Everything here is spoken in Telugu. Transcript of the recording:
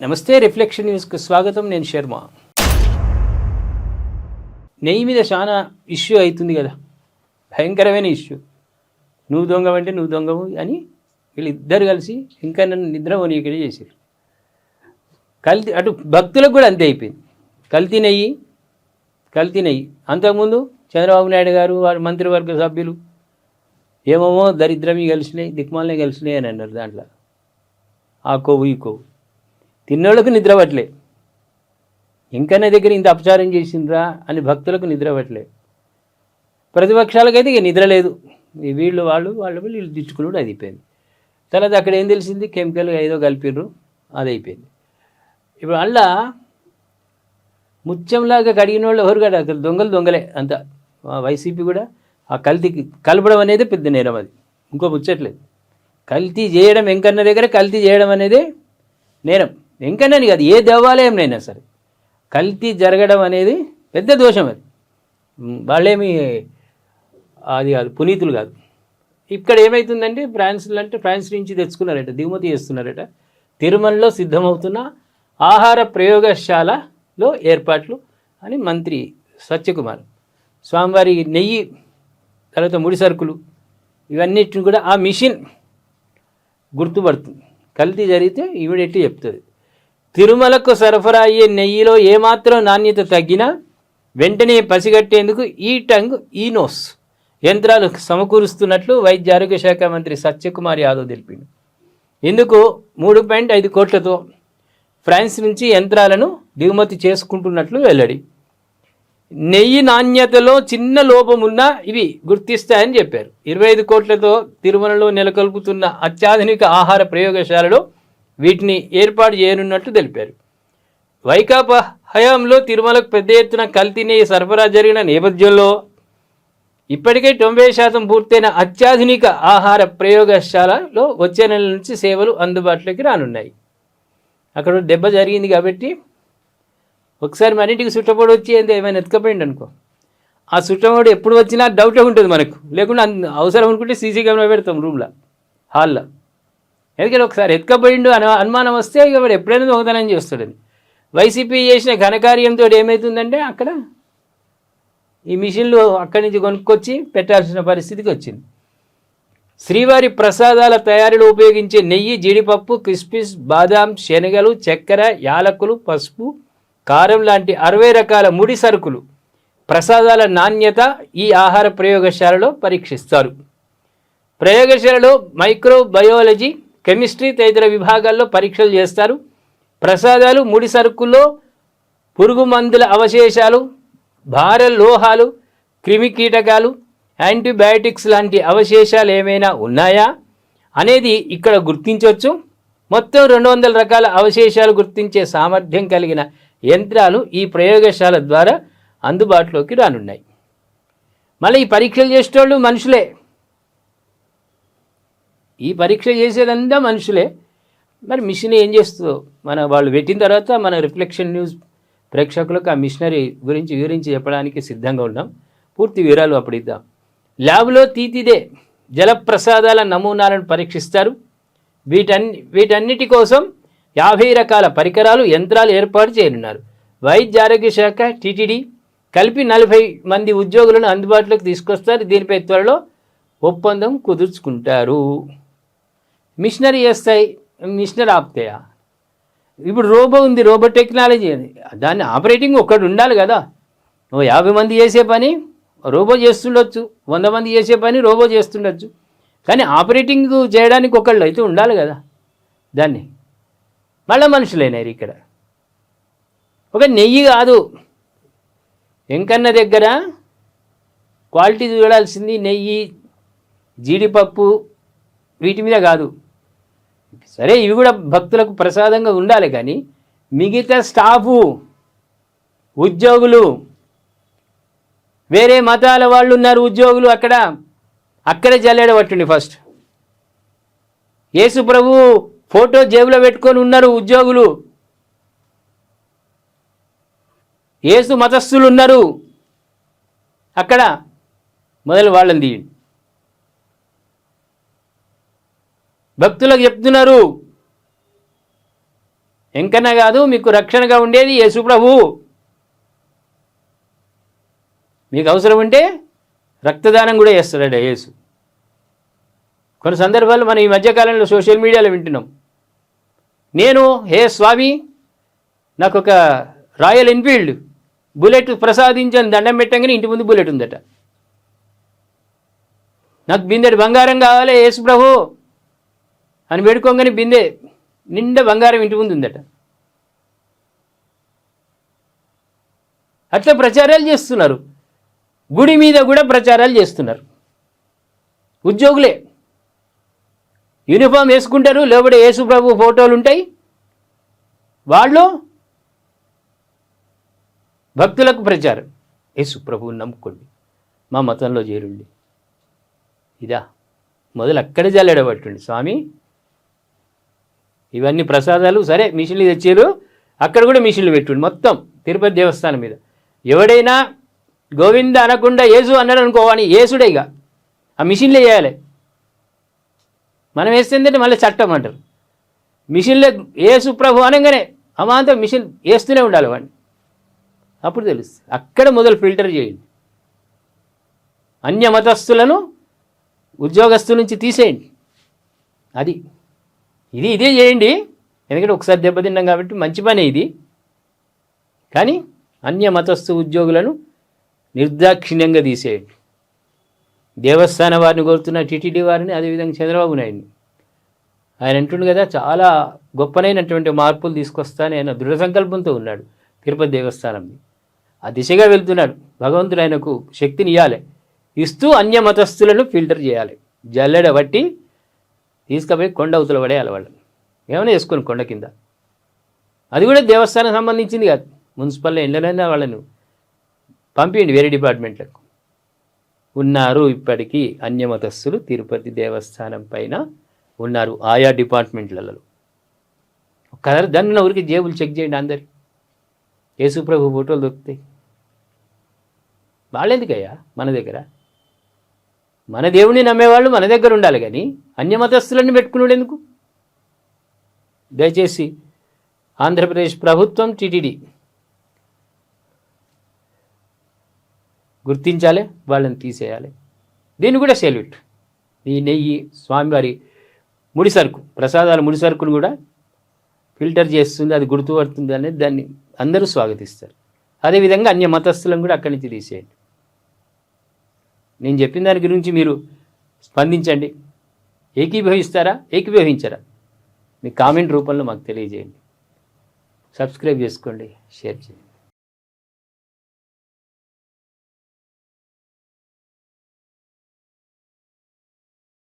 నమస్తే, రిఫ్లెక్షన్ న్యూస్కు స్వాగతం. నేను శర్మ. నెయ్యి మీద చాలా ఇష్యూ అవుతుంది కదా, భయంకరమైన ఇష్యూ. నువ్వు దొంగవంటే నువ్వు దొంగవు అని వీళ్ళిద్దరు కలిసి ఇంకా నన్ను నిద్రపోనీయకడే చేశారు. కల్తీ, అటు భక్తులకు కూడా అంతే అయిపోయింది. కల్తీ నెయ్యి. అంతకుముందు చంద్రబాబు నాయుడు గారు వారి మంత్రివర్గ సభ్యులు ఏమేమో దరిద్రమి కలిసినాయి, దిక్మాలనే కలిసినాయి అని అన్నారు. దాంట్లో ఆ కొవ్వు ఈ కొవ్వు తిన్నోళ్ళకు నిద్ర పట్టలే. ఇంకా నా దగ్గర ఇంత అపచారం చేసిండ్రా అని భక్తులకు నిద్ర పట్టలే. ప్రతిపక్షాలకైతే ఇక నిద్ర లేదు. వీళ్ళు వీళ్ళు దిచ్చుకున్నాడు, అది అయిపోయింది. తర్వాత అక్కడ ఏం తెలిసింది, కెమికల్ ఏదో కలిపిర్రు, అది అయిపోయింది. ఇప్పుడు అలా ముత్యంలాగా కడిగిన వాళ్ళు ఎవరు కదా, అసలు దొంగలే అంతా. వైసీపీ కూడా ఆ కల్తీకి కలపడం అనేది పెద్ద నేరం. అది ఇంకో ముచ్చట్లేదు. కల్తీ చేయడం, వెంకన్న దగ్గర కల్తీ చేయడం అనేది నేరం. వెంకన్నని కాదు, ఏ దేవాలయంనైనా సరే కల్తీ జరగడం అనేది పెద్ద దోషం. అది వాళ్ళేమి అది కాదు, పునీతులు కాదు. ఇక్కడ ఏమవుతుందంటే ఫ్రాన్స్ నుంచి తెచ్చుకున్నారట, దిగుమతి చేస్తున్నారట. తిరుమలలో సిద్ధమవుతున్న ఆహార ప్రయోగశాలలో ఏర్పాట్లు అని మంత్రి సత్యకుమార్. స్వామివారి నెయ్యి, తర్వాత ముడి సరుకులు, ఇవన్నిటిని కూడా ఆ మిషన్ గుర్తుపడుతుంది. కల్తీ జరిగితే ఇమీడియట్లీ చెప్తుంది. తిరుమలకు సరఫరా అయ్యే నెయ్యిలో ఏమాత్రం నాణ్యత తగ్గినా వెంటనే పసిగట్టేందుకు ఈ నోస్ యంత్రాలు సమకూరుస్తున్నట్లు వైద్య ఆరోగ్య శాఖ మంత్రి సత్యకుమార్ యాదవ్ తెలిపిండు. ఇందుకు 3.5 కోట్లతో ఫ్రాన్స్ నుంచి యంత్రాలను దిగుమతి చేసుకుంటున్నట్లు వెల్లడి. నెయ్యి నాణ్యతలో చిన్న లోపమున్నా ఇవి గుర్తిస్తాయని చెప్పారు. 25 కోట్లతో తిరుమలలో నెలకొల్పుతున్న అత్యాధునిక ఆహార ప్రయోగశాలలో వీటిని ఏర్పాటు చేయనున్నట్లు తెలిపారు. వైకాపా హయాంలో తిరుమలకు పెద్ద ఎత్తున కల్తీ నెయ్యి సరఫరా జరిగిన నేపథ్యంలో ఇప్పటికే 90% పూర్తయిన అత్యాధునిక ఆహార ప్రయోగశాలలో వచ్చే నెల నుంచి సేవలు అందుబాటులోకి రానున్నాయి. అక్కడ దెబ్బ జరిగింది కాబట్టి ఒకసారి మన ఇంటికి చుట్టపడి వచ్చి ఏమైనా ఎత్తుకపోయింది అనుకో, ఆ చుట్టపడి ఎప్పుడు వచ్చినా డౌటే ఉంటుంది మనకు. లేకుండా అవసరం అనుకుంటే సీసీ కెమెరా పెడతాం రూమ్లో, హాల్లో. ఎందుకంటే ఒకసారి ఎత్తుకపోయిండు అనుమానం వస్తే ఇక వాడు ఎప్పుడైనా దొంగతనం చేస్తాడని. వైసీపీ చేసిన ఘనకార్యంతో ఏమవుతుందంటే అక్కడ ఈ మిషన్లు అక్కడి నుంచి కొనుక్కొచ్చి పెట్టాల్సిన పరిస్థితికి వచ్చింది. శ్రీవారి ప్రసాదాల తయారీలో ఉపయోగించే నెయ్యి, జీడిపప్పు, కిస్మిస్, బాదాం, శనగలు, చక్కెర, యాలకులు, పసుపు, కారం లాంటి 60 రకాల ముడి సరుకులు ప్రసాదాల నాణ్యత ఈ ఆహార ప్రయోగశాలలో పరీక్షిస్తారు. ప్రయోగశాలలో మైక్రోబయాలజీ, కెమిస్ట్రీ తదితర విభాగాల్లో పరీక్షలు చేస్తారు. ప్రసాదాలు, ముడి సరుకుల్లో పురుగు మందుల అవశేషాలు, భార లోహాలు, క్రిమి కీటకాలు, యాంటీబయాటిక్స్ లాంటి అవశేషాలు ఏమైనా ఉన్నాయా అనేది ఇక్కడ గుర్తించవచ్చు. మొత్తం 200 రకాల అవశేషాలు గుర్తించే సామర్థ్యం కలిగిన యంత్రాలు ఈ ప్రయోగశాల ద్వారా అందుబాటులోకి రానున్నాయి. మళ్ళీ ఈ పరీక్షలు చేసేటోళ్ళు మనుషులే, ఈ పరీక్ష చేసేదంతా మనుషులే. మరి మిషన్ ఏం చేస్తుందో వాళ్ళు పెట్టిన తర్వాత మన రిఫ్లెక్షన్ న్యూస్ ప్రేక్షకులకు ఆ మిషనరీ గురించి వివరించి చెప్పడానికి సిద్ధంగా ఉన్నాం. పూర్తి వివరాలు అప్పుడు ఇద్దాం. ల్యాబ్లో తీతిదే జలప్రసాదాల నమూనాలను పరీక్షిస్తారు. వీటన్నిటి కోసం 50 రకాల పరికరాలు, యంత్రాలు ఏర్పాటు చేయనున్నారు. వైద్య ఆరోగ్య శాఖ, టీటీడీ కలిపి 40 మంది ఉద్యోగులను అందుబాటులోకి తీసుకొస్తారు. దీనిపై త్వరలో ఒప్పందం కుదుర్చుకుంటారు. మిషనరీ చేస్తాయి, మిషనరీ ఆపుతాయా? ఇప్పుడు రోబో ఉంది, రోబో టెక్నాలజీ అది, దాన్ని ఆపరేటింగ్ ఒక్కడు ఉండాలి కదా. 50 మంది చేసే పని రోబో చేస్తుండొచ్చు, 100 మంది చేసే పని రోబో చేస్తుండొచ్చు, కానీ ఆపరేటింగ్ చేయడానికి ఒకళ్ళు అయితే ఉండాలి కదా. దాన్ని మళ్ళీ మనుషులైనారు. ఇక్కడ ఒక నెయ్యి కాదు, వెంకన్న దగ్గర క్వాలిటీ చూడాల్సింది నెయ్యి, జీడిపప్పు, వీటి మీద కాదు. సరే, ఇవి కూడా భక్తులకు ప్రసాదంగా ఉండాలి, కానీ మిగతా స్టాఫు, ఉద్యోగులు, వేరే మతాల వాళ్ళు ఉన్నారు ఉద్యోగులు, అక్కడే జల్లెడ పట్టుండి. ఫస్ట్ యేసు ప్రభు ఫోటో జేబులో పెట్టుకొని ఉన్నారు ఉద్యోగులు, యేసు మతస్థులు ఉన్నారు అక్కడ. మొదలు వాళ్ళని తీయండి. భక్తులకు చెప్తున్నారు, ఎంకన్నా కాదు, మీకు రక్షణగా ఉండేది యేసు ప్రభువు. మీకు అవసరం ఉంటే రక్తదానం కూడా చేస్తాడట యేసు. కొన్ని సందర్భాలు మనం ఈ మధ్యకాలంలో సోషల్ మీడియాలో వింటున్నాం. నేను హే స్వామి నాకు ఒక రాయల్ ఎన్ఫీల్డ్ బుల్లెట్ ప్రసాదించని దండం పెట్టంగానే ఇంటి ముందు బుల్లెట్ ఉందట. నాకు బిందెడు బంగారం కావాలి యేసు ప్రభు అని వేడుకోగానే బిందె నిండా బంగారం ఇంటి ముందు ఉందట. అట్లా ప్రచారాలు చేస్తున్నారు. గుడి మీద కూడా ప్రచారాలు చేస్తున్నారు. ఉద్యోగులే యూనిఫామ్ వేసుకుంటారు, లోపల యేసు ప్రభు ఫోటోలు ఉంటాయి. వాళ్ళు భక్తులకు ప్రచారం, యేసు ప్రభువుని నమ్ముకోండి, మా మతంలో చేరుండి. ఇదా మొదలు అక్కడే జల్లెడబట్టుండి స్వామి. ఇవన్నీ ప్రసాదాలు సరే మిషన్లు తెచ్చారు, అక్కడ కూడా మిషన్లు పెట్టుండి. మొత్తం తిరుపతి దేవస్థానం మీద ఎవడైనా గోవింద అనకుండా యేసు అన్నాడు అనుకోవని యేసుడే ఇక ఆ మిషన్లే వేయాలి. మనం వేస్తుందంటే మళ్ళీ చట్టం అంటారు. మిషన్లే యేసు ప్రభు అనగానే అమాంతం మిషన్ వేస్తూనే ఉండాలి వాడిని, అప్పుడు తెలుస్తుంది. అక్కడ మొదలు ఫిల్టర్ చేయండి. అన్య మతస్థులను ఉద్యోగస్తుల నుంచి తీసేయండి. అది ఇదే చేయండి. ఎందుకంటే ఒకసారి దెబ్బతిన్నాం కాబట్టి మంచి పనే ఇది. కానీ అన్య మతస్థు ఉద్యోగులను నిర్దాక్షిణ్యంగా తీసేయండి. దేవస్థాన వారిని కోరుతున్న టీటీడీ వారిని, అదేవిధంగా చంద్రబాబు నాయుడిని. ఆయన అంటుండు కదా చాలా గొప్పనైనటువంటి మార్పులు తీసుకొస్తానని ఆయన దృఢ సంకల్పంతో ఉన్నాడు. తిరుపతి దేవస్థానంని ఆ దిశగా వెళ్తున్నాడు. భగవంతుడు ఆయనకు శక్తిని ఇవ్వాలి. ఇస్తూ అన్య మతస్థులను ఫిల్టర్ చేయాలి. జల్లెడ బట్టి తీసుకుపోయి కొండ అవతల పడేయాలి వాళ్ళని. ఏమైనా వేసుకొని కొండ కింద. అది కూడా దేవస్థానం సంబంధించింది కాదు. మున్సిపల్లో ఎండ్లనైనా వాళ్ళను పంపించండి వేరే డిపార్ట్మెంట్లకు. ఉన్నారు ఇప్పటికీ అన్యమతస్థులు తిరుపతి దేవస్థానం పైన ఉన్నారు ఆయా డిపార్ట్మెంట్లలో. ఒక్కసారి దాన్ని ఊరికి జేబులు చెక్ చేయండి అందరి. యేసు ప్రభు ఫోటోలు దొరుకుతాయి. వాళ్ళెందుకయ్యా మన దగ్గర? మన దేవుడిని నమ్మేవాళ్ళు మన దగ్గర ఉండాలి, కానీ అన్యమతస్థులన్నీ పెట్టుకున్నాడు ఎందుకు? దయచేసి ఆంధ్రప్రదేశ్ ప్రభుత్వం టీటీడీ గుర్తించాలి, వాళ్ళని తీసేయాలి. దీన్ని కూడా సెల్యూట్. ఈ నెయ్యి స్వామివారి ముడి సరుకు, ప్రసాదాల ముడి సరుకును కూడా ఫిల్టర్ చేస్తుంది, అది గుర్తుపడుతుంది అనేది దాన్ని అందరూ స్వాగతిస్తారు. అదేవిధంగా అన్య మతస్థులను కూడా అక్కడి నుంచి తీసేయండి. నేను చెప్పిన దాని గురించి మీరు స్పందించండి. ఏకీభవిస్తారా, ఏకీభవించరా? మీ కామెంట్ రూపంలో మాకు తెలియజేయండి. సబ్స్క్రైబ్ చేసుకోండి, షేర్ చేయండి.